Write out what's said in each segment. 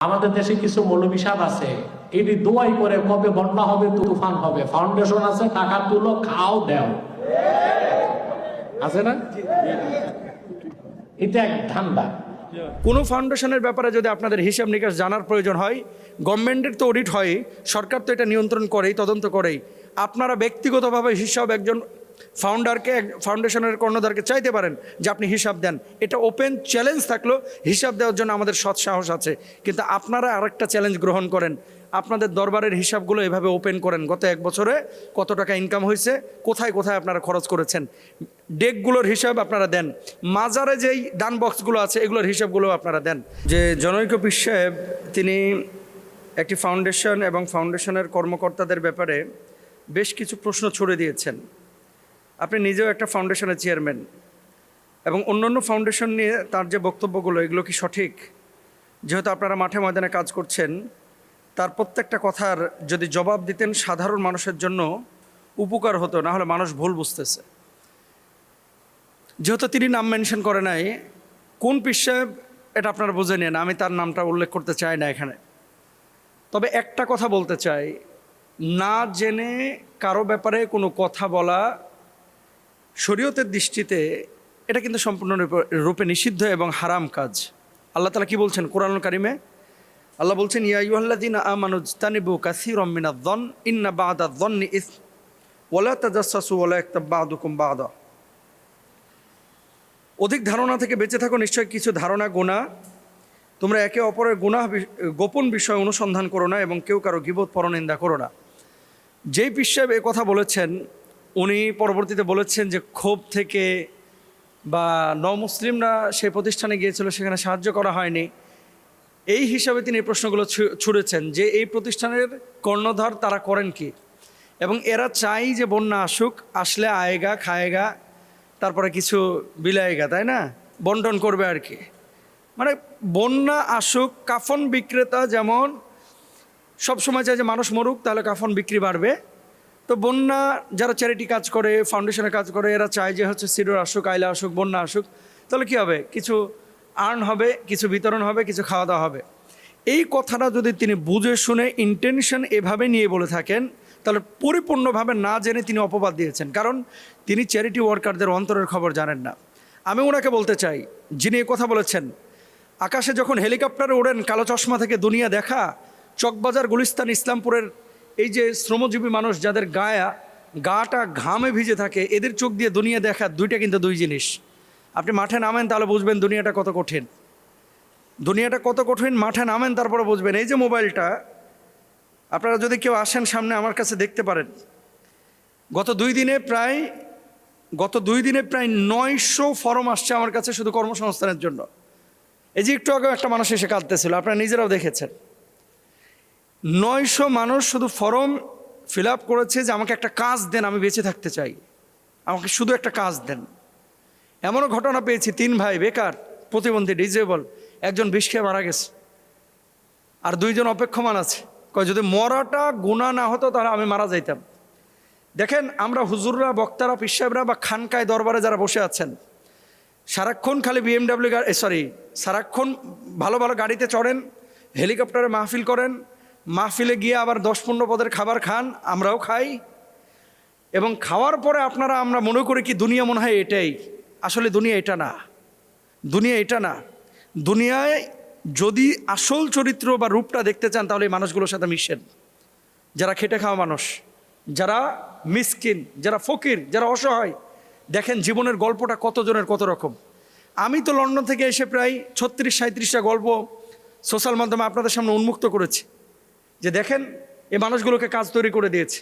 আমাদের দেশে কিছু মৌলবী সাহেব আছে, এটি দোয়াই করে কবে বন্যা হবে, তুফান হবে, ফাউন্ডেশন আছে, টাকা তুলো, খাও, দেও, আছে না? এটা এক ধান্দা। কোনো ফাউন্ডেশনের ব্যাপারে যদি আপনাদের হিসাব নিকাশ জানার প্রয়োজন হয়, গভর্নমেন্টের তো অডিট হয়, সরকার তো এটা নিয়ন্ত্রণ করেই, তদন্ত করেই। আপনারা ব্যক্তিগতভাবে হিসাব একজন ফাউন্ডারকে, ফাউন্ডেশনের কর্ণধারকে চাইতে পারেন যে আপনি হিসাব দেন। এটা ওপেন চ্যালেঞ্জ থাকলো, হিসাব দেওয়ার জন্য আমাদের সৎ সাহস আছে। কিন্তু আপনারা আরেকটা চ্যালেঞ্জ গ্রহণ করেন, আপনাদের দরবারের হিসাবগুলো এভাবে ওপেন করেন। গত এক বছরে কত টাকা ইনকাম হয়েছে, কোথায় কোথায় আপনারা খরচ করেছেন, ডেকগুলোর হিসাব আপনারা দেন। মাজারে যেই ডান বক্সগুলো আছে এগুলোর হিসাবগুলো আপনারা দেন। যে জনৈক পীর সাহেব তিনি একটি ফাউন্ডেশন এবং ফাউন্ডেশনের কর্মকর্তাদের ব্যাপারে বেশ কিছু প্রশ্ন ছুড়ে দিয়েছেন। আপনি নিজেও একটা ফাউন্ডেশনের চেয়ারম্যান, এবং অন্যান্য ফাউন্ডেশন নিয়ে তার যে বক্তব্যগুলো, এগুলো কি সঠিক? যেহেতু আপনারা মাঠে ময়দানে কাজ করছেন, তার প্রত্যেকটা কথার যদি জবাব দিতেন সাধারণ মানুষের জন্য উপকার হতো, না হলে মানুষ ভুল বুঝতেছে। যেহেতু তিনি নাম মেনশন করে নাই, কোন পীর সাহেব এটা আপনারা বুঝে নেন, আমি তার নামটা উল্লেখ করতে চাই না এখানে। তবে একটা কথা বলতে চাই, না জেনে কারো ব্যাপারে কোনো কথা বলা শরীয়তের দৃষ্টিতে এটা কিন্তু সম্পূর্ণ রূপে নিষিদ্ধ এবং হারাম কাজ। আল্লাহ তাআলা কি বলছেন কোরআনুল কারিমে? আল্লাহ বলছেন, ইয়া আইয়ুহাল্লাযীনা আমানু ইজতানিবু কাসীরাম মিনায-যন্ন ইন্না বা'দায-যন্নি ইসম ওয়া লা তাজাসসাসু ওয়া লা ইয়াগতাব বা'দুকুম বা'দা। অধিক ধারণা থেকে বেঁচে থাকো, নিশ্চয় কিছু ধারণা গুনাহ। তোমরা একে অপরের গুনাহ গোপন বিষয় অনুসন্ধান করো না, এবং কেউ কারো গীবত পরনিন্দা করো না। যেই পীর সাহেব এ কথা বলেছেন, উনি পরবর্তীতে বলেছেন যে ক্ষোভ থেকে বা মুসলিমরা সেই প্রতিষ্ঠানে গিয়েছিল, সেখানে সাহায্য করা হয়নি, এই হিসাবে তিনি এই প্রশ্নগুলো ছুড়েছেন যে এই প্রতিষ্ঠানের কর্ণধার তারা করেন কি, এবং এরা চাই যে বন্যা আসুক, আসলে আয়েগা খায়েগা, তারপরে কিছু বিলায়েগা, তাই না, বন্টন করবে আর কি। মানে বন্যা আসুক, কাফন বিক্রেতা যেমন সবসময় চায় যে মানুষ মরুক, তাহলে কাফন বিক্রি বাড়বে। তো বন্যা যারা চ্যারিটি কাজ করে, ফাউন্ডেশনে কাজ করে, এরা চায় যে হচ্ছে সিডর আসুক, আইলা আসুক, বন্যা আসুক, তাহলে কী হবে, কিছু আর্ন হবে, কিছু বিতরণ হবে, কিছু খাওয়া দাওয়া হবে। এই কথাটা যদি তিনি বুঝে শুনে ইন্টেনশন এভাবে নিয়ে বলে থাকেন, তাহলে পরিপূর্ণভাবে না জেনে তিনি অপবাদ দিয়েছেন, কারণ তিনি চ্যারিটি ওয়ার্কারদের অন্তরের খবর জানেন না। আমি ওনাকে বলতে চাই, যিনি এই কথা বলেছেন, আকাশে যখন হেলিকপ্টারে ওড়েন, কালো চশমা থেকে দুনিয়া দেখা, চকবাজার, গুলিস্তান, ইসলামপুরের এই যে শ্রমজীবী মানুষ যাদের গাটা ঘামে ভিজে থাকে, এদের চোখ দিয়ে দুনিয়া দেখা দুইটা কিন্তু দুই জিনিস। আপনি মাঠে নামেন তাহলে বুঝবেন দুনিয়াটা কত কঠিন, দুনিয়াটা কত কঠিন। মাঠে নামেন তারপরে বুঝবেন। এই যে মোবাইলটা, আপনারা যদি কেউ আসেন সামনে আমার কাছে দেখতে পারেন, গত দুই দিনে প্রায় 900 ফর্ম আসছে আমার কাছে শুধু কর্মসংস্থানের জন্য। এই যে একটু আগে একটা মানুষ এসে কাঁদতেছিল, আপনারা নিজেরাও দেখেছেন। 900 মানুষ শুধু ফর্ম ফিল আপ করেছে যে আমাকে একটা কাজ দেন, আমি বেঁচে থাকতে চাই, আমাকে শুধু একটা কাজ দেন। এমনও ঘটনা পেয়েছি, 3 ভাই বেকার, প্রতিবন্ধী, ডিজেবল, একজন বিষ খেয়ে মারা গেছে, আর 2 জন অপেক্ষমান আছে। কয় যদি মরাটা গুনাহ না হতো তাহলে আমি মারা যাইতাম। দেখেন, আমরা হুজুররা, বক্তারা, পীর সাহেবরা বা খানকায় দরবারে যারা বসে আছেন, সারাক্ষণ খালি BMW সারাক্ষণ ভালো ভালো গাড়িতে চড়েন, হেলিকপ্টারে মাহফিল করেন, মাহফিলে গিয়ে আবার 10-15 পদের খাবার খান, আমরাও খাই, এবং খাওয়ার পরে আমরা মনে করি কি দুনিয়া মনে হয় এটাই। আসলে দুনিয়া এটা না, দুনিয়া এটা না। দুনিয়ায় যদি আসল চরিত্র বা রূপটা দেখতে চান, তাহলে এই মানুষগুলোর সাথে মিশেন, যারা খেটে খাওয়া মানুষ, যারা মিসকিন, যারা ফকির, যারা অসহায়। দেখেন জীবনের গল্পটা কতজনের কত রকম। আমি তো লন্ডন থেকে এসে প্রায় 36-37টা গল্প সোশ্যাল মাধ্যমে আপনাদের সামনে উন্মুক্ত করেছি, যে দেখেন এই মানুষগুলোকে কাজ তৈরি করে দিয়েছে।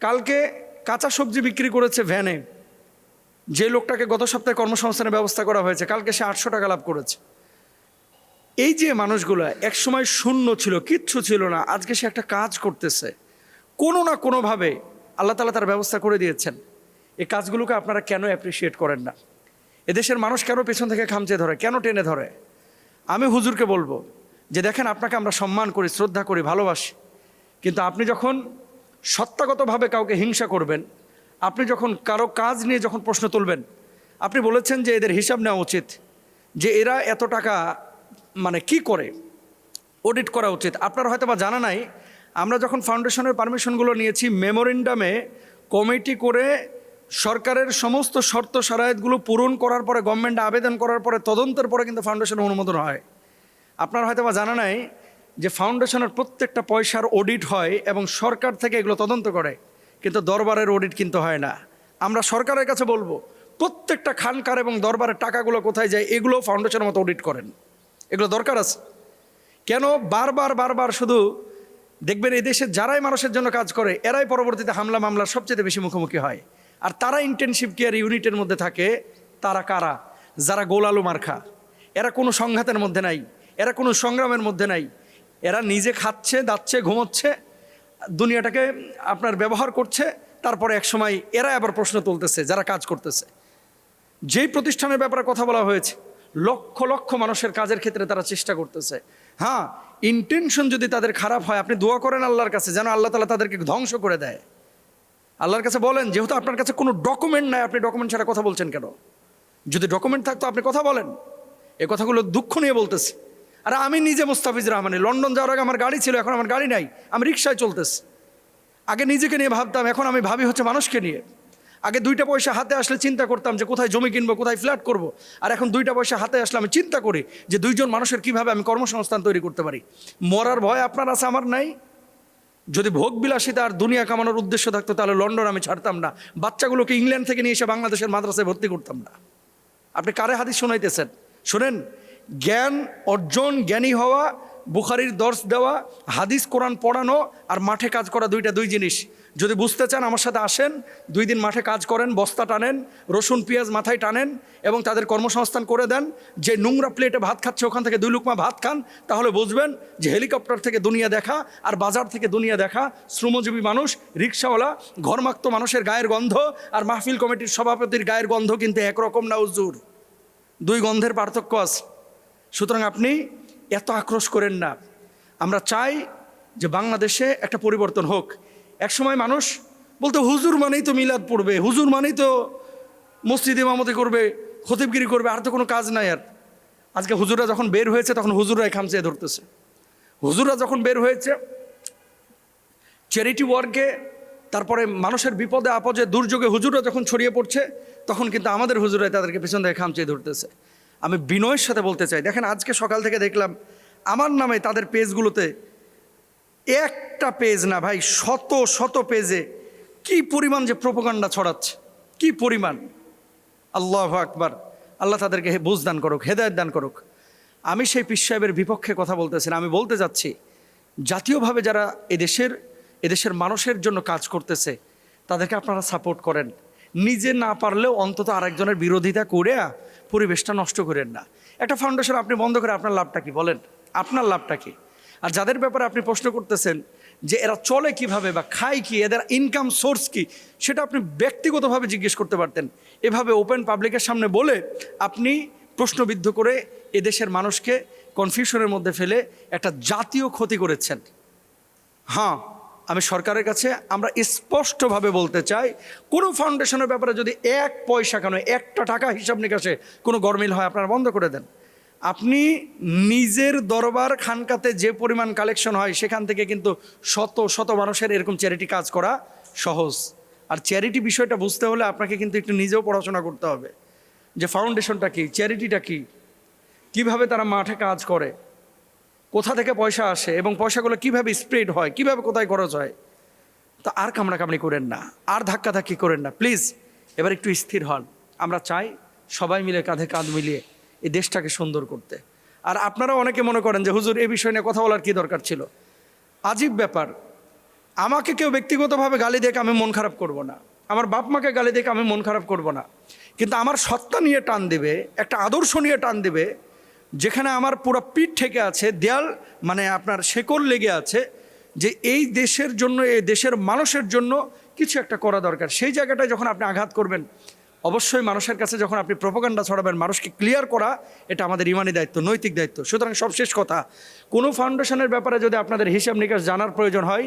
কালকে কাঁচা সবজি বিক্রি করেছে ভ্যানে, যে লোকটাকে গত সপ্তাহে কর্মসংস্থানের ব্যবস্থা করা হয়েছে, কালকে সে 800 টাকা লাভ করেছে। এই যে মানুষগুলো একসময় শূন্য ছিল, কিচ্ছু ছিল না, আজকে সে একটা কাজ করতেছে, কোনো না কোনোভাবে আল্লাহ তাআলা তার ব্যবস্থা করে দিয়েছেন। এই কাজগুলোকে আপনারা কেন অ্যাপ্রিসিয়েট করেন না? এদেশের মানুষ কেন পেছন থেকে খামচে ধরে, কেন টেনে ধরে? আমি হুজুরকে বলবো যে দেখেন, আপনাকে আমরা সম্মান করি, শ্রদ্ধা করি, ভালোবাসি, কিন্তু আপনি যখন সত্তাগতভাবে কাউকে হিংসা করবেন, আপনি যখন কারো কাজ নিয়ে যখন প্রশ্ন তুলবেন, আপনি বলেছেন যে এদের হিসাব নেওয়া উচিত, যে এরা এত টাকা মানে কি করে। অডিট করা উচিত। আপনার হয়তো বা জানা নাই, আমরা যখন ফাউন্ডেশনের পারমিশনগুলো নিয়েছি মেমোরেন্ডামে কমিটি করে সরকারের সমস্ত শর্ত শারায়েতগুলো পূরণ করার পরে, গভর্নমেন্টে আবেদন করার পরে, তদন্তের পরে কিন্তু ফাউন্ডেশনের অনুমোদন হয়। আপনার হয়তো বা জানা নাই যে ফাউন্ডেশনের প্রত্যেকটা পয়সার অডিট হয় এবং সরকার থেকে এগুলো তদন্ত করে, কিন্তু দরবারের অডিট কিন্তু হয় না। আমরা সরকারের কাছে বলবো প্রত্যেকটা খানকার এবং দরবারের টাকাগুলো কোথায় যায় এগুলো ফাউন্ডেশনের মতো অডিট করেন, এগুলো দরকার আছে। কেন বারবার শুধু দেখবেন এই দেশে যারাই মানুষের জন্য কাজ করে এরাই পরবর্তীতে হামলা মামলার সবচেয়ে বেশি মুখোমুখি হয়। আর তারা ইন্টেনসিভ কেয়ার ইউনিটের মধ্যে থাকে, তারা কারা? যারা গোলালু মার্খা, এরা কোনো সংঘাতের মধ্যে নাই, এরা কোনো সংগ্রামের মধ্যে নাই, এরা নিজে খাচ্ছে, দাচ্ছে, ঘুমোচ্ছে, দুনিয়াটাকে আপনার ব্যবহার করছে, তারপরে একসময় এরা আবার প্রশ্ন তুলতেছে যারা কাজ করতেছে। যেই প্রতিষ্ঠানের ব্যাপারে কথা বলা হয়েছে, লক্ষ লক্ষ মানুষের কাজের ক্ষেত্রে তারা চেষ্টা করতেছে। হ্যাঁ, ইন্টেনশন যদি তাদের খারাপ হয়, আপনি দোয়া করেন আল্লাহর কাছে যেন আল্লাহ তাআলা তাদেরকে ধ্বংস করে দেয়। আল্লাহর কাছে বলেন, যেহেতু আপনার কাছে কোনো ডকুমেন্ট নাই, আপনি ডকুমেন্ট ছাড়া কথা বলছেন কেন? যদি ডকুমেন্ট থাকতো আপনি কথা বলেন। এ কথাগুলো দুঃখ নিয়ে বলতেছি। আর আমি নিজে মোস্তাফিজুর রহমানী, লন্ডন যাওয়ার আগে আমার গাড়ি ছিল, এখন আমার গাড়ি নাই, আমি রিক্সায় চলতেছি। আগে নিজেকে নিয়ে ভাবতাম, এখন আমি ভাবি হচ্ছে মানুষকে নিয়ে। আগে 2টা পয়সা হাতে আসলে চিন্তা করতাম যে কোথায় জমি কিনবো, কোথায় ফ্ল্যাট করব। আর এখন 2টা পয়সা হাতে আসলে আমি চিন্তা করি যে 2জন মানুষের কিভাবে আমি কর্মসংস্থান তৈরি করতে পারি। মরার ভয় আপনার আছে, আমার নাই। যদি ভোগ বিলাসিতা আর দুনিয়া কামানোর উদ্দেশ্য থাকতো তাহলে লন্ডন আমি ছাড়তাম না, বাচ্চাগুলোকে ইংল্যান্ড থেকে নিয়ে এসে বাংলাদেশের মাদ্রাসায় ভর্তি করতাম না। আপনি কারে হাদিস শোনাইতেছেন? শোনেন, জ্ঞান অর্জন, জ্ঞানী হওয়া, বুখারীর দর্শ দেওয়া, হাদিস কোরআন পড়ানো আর মাঠে কাজ করা দুই জিনিস। যদি বুঝতে চান আমার সাথে আসেন, 2 দিন মাঠে কাজ করেন, বস্তা টানেন, রসুন পেঁয়াজ মাথায় টানেন এবং তাদের কর্মসংস্থান করে দেন। যে নোংরা প্লেটে ভাত খাচ্ছে ওখান থেকে 2 লুকমা ভাত খান, তাহলে বুঝবেন যে হেলিকপ্টার থেকে দুনিয়া দেখা আর বাজার থেকে দুনিয়া দেখা। শ্রমজীবী মানুষ, রিক্সাওয়ালা, ঘরমাক্ত মানুষের গায়ের গন্ধ আর মাহফিল কমিটির সভাপতির গায়ের গন্ধ কিন্তু একরকম না হুজুর, 2 গন্ধের পার্থক্য আছে। সুতরাং আপনি এত আক্রোশ করেন না। আমরা চাই যে বাংলাদেশে একটা পরিবর্তন হোক। একসময় মানুষ বলতো হুজুর মানেই তো মিলাদ পড়বে, হুজুর মানেই তো মসজিদ ইমামতি করবে, খতিবগিরি করবে, আর তো কোনো কাজ নাই। আর আজকে হুজুররা যখন বের হয়েছে তখন হুজুররাই খামচেয়ে ধরতেছে। হুজুররা যখন বের হয়েছে চ্যারিটি ওয়ার্কে, তারপরে মানুষের বিপদে আপদে দুর্যোগে হুজুররা যখন ছড়িয়ে পড়ছে, তখন কিন্তু আমাদের হুজুরাই তাদেরকে পেছন থেকে খামচেয়ে ধরতেছে। আমি বিনয়ের সাথে বলতে চাই, দেখেন আজকে সকাল থেকে দেখলাম আমার নামে তাদের পেজগুলোতে, একটা পেজ না ভাই, শত শত পেজে কি পরিমাণ যে প্রোপাগান্ডা ছড়াচ্ছে, কি পরিমাণ! আল্লাহু আকবার। আল্লাহ তাদেরকে বুঝ দান করুক, হেদায়েত দান করুক। আমি সেই পীর সাহেবের বিপক্ষে কথা বলতেছি না, আমি বলতে যাচ্ছি জাতীয়ভাবে যারা এদেশের মানুষের জন্য কাজ করতেছে তাদেরকে আপনারা সাপোর্ট করেন। নিজে না পারলেও অন্তত আরেকজনের বিরোধিতা করে পরিবেশটা নষ্ট করেন না। একটা ফাউন্ডেশন আপনি বন্ধ করে আপনার লাভটা কি বলেন? আপনার লাভটা কি? আর যাদের ব্যাপারে আপনি প্রশ্ন করতেছেন যে এরা চলে কিভাবে বা খায় কি, এদের ইনকাম সোর্স কি, সেটা আপনি ব্যক্তিগতভাবে জিজ্ঞেস করতে পারতেন। এভাবে ওপেন পাবলিকের সামনে বলে আপনি প্রশ্নবিদ্ধ করে এদেশের মানুষকে কনফিউশনের মধ্যে ফেলে একটা জাতীয় ক্ষতি করেছেন। হ্যাঁ, আমি সরকারের কাছে আমরা স্পষ্টভাবে বলতে চাই, কোনো ফাউন্ডেশনের ব্যাপারে যদি 1 পয়সা কেন 1টা টাকা হিসাব নিকাশে কোনো গরমিল হয় আপনারা বন্ধ করে দেন। আপনি নিজের দরবার খানকাতে যে পরিমাণ কালেকশন হয় সেখান থেকে কিন্তু শত শত মানুষের এরকম চ্যারিটি কাজ করা সহজ। আর চ্যারিটি বিষয়টা বুঝতে হলে আপনাকে কিন্তু একটু নিজেও পড়াশোনা করতে হবে যে ফাউন্ডেশনটা কি, চ্যারিটিটা কি, কিভাবে তারা মাঠে কাজ করে, কোথা থেকে পয়সা আসে এবং পয়সাগুলো কিভাবে স্প্রেড হয়, কিভাবে কোথায় খরচ হয়। তো আর কামড়াকামড়ি করেন না, আর ধাক্কাধাক্কি করেন না, প্লিজ এবার একটু স্থির হন। আমরা চাই সবাই মিলে কাঁধে কাঁধ মিলিয়ে এই দেশটাকে সুন্দর করতে। আর আপনারা অনেকে মনে করেন যে হুজুর এই বিষয় নিয়ে কথা বলার কী দরকার ছিল। আজীব ব্যাপার, আমাকে কেউ ব্যক্তিগতভাবে গালি দেখে আমি মন খারাপ করব না, আমার বাপ মাকে গালি দেখে আমি মন খারাপ করব না, কিন্তু আমার সত্তা নিয়ে টান দেবে, একটা আদর্শ নিয়ে টান দেবে, যেখানে আমার পুরো পিঠ থেকে আছে, দেয়াল মানে আপনার শেকড় লেগে আছে যে এই দেশের জন্য, এই দেশের মানুষের জন্য কিছু একটা করা দরকার। সেই জায়গাটায় যখন আপনি আঘাত করবেন, অবশ্যই মানুষের কাছে যখন আপনি প্রোপাগান্ডা ছড়াবেন, মানুষকে ক্লিয়ার করা এটা আমাদের ইমানি দায়িত্ব, নৈতিক দায়িত্ব। সুতরাং সবশেষ কথা, কোনো ফাউন্ডেশনের ব্যাপারে যদি আপনাদের হিসাব নিকাশ জানার প্রয়োজন হয়,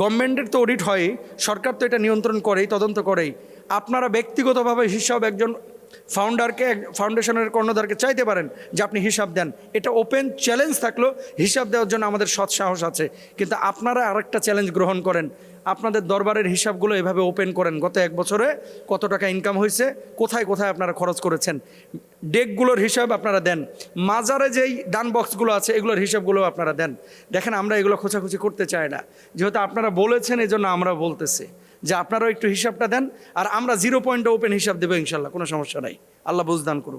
গভর্নমেন্টের তো অডিট হয়, সরকার তো এটা নিয়ন্ত্রণ করেই, তদন্ত করেই। আপনারা ব্যক্তিগতভাবে হিসাব একজন ফাউন্ডারকে, ফাউন্ডেশনের কর্ণধারকে চাইতে পারেন যে আপনি হিসাব দেন। এটা ওপেন চ্যালেঞ্জ থাকলো, হিসাব দেওয়ার জন্য আমাদের সৎ সাহস আছে। কিন্তু আপনারা আরেকটা চ্যালেঞ্জ গ্রহণ করেন, আপনাদের দরবারের হিসাবগুলো এভাবে ওপেন করেন, গত 1 বছরে কত টাকা ইনকাম হয়েছে, কোথায় কোথায় আপনারা খরচ করেছেন, ডেকগুলোর হিসাব আপনারা দেন, মাজারে যেই ডান বক্সগুলো আছে এগুলোর হিসাবগুলো আপনারা দেন। দেখেন আমরা এগুলো খোঁচাখুচি করতে চাই না, যেহেতু আপনারা বলেছেন এই জন্য আমরা বলতেছি যে আপনারাও একটু হিসাবটা দেন, আর আমরা 0 পয়েন্টে ওপেন হিসাব দেবো ইনশাল্লাহ, কোনো সমস্যা নাই। আল্লাহ বুঝদান করুক।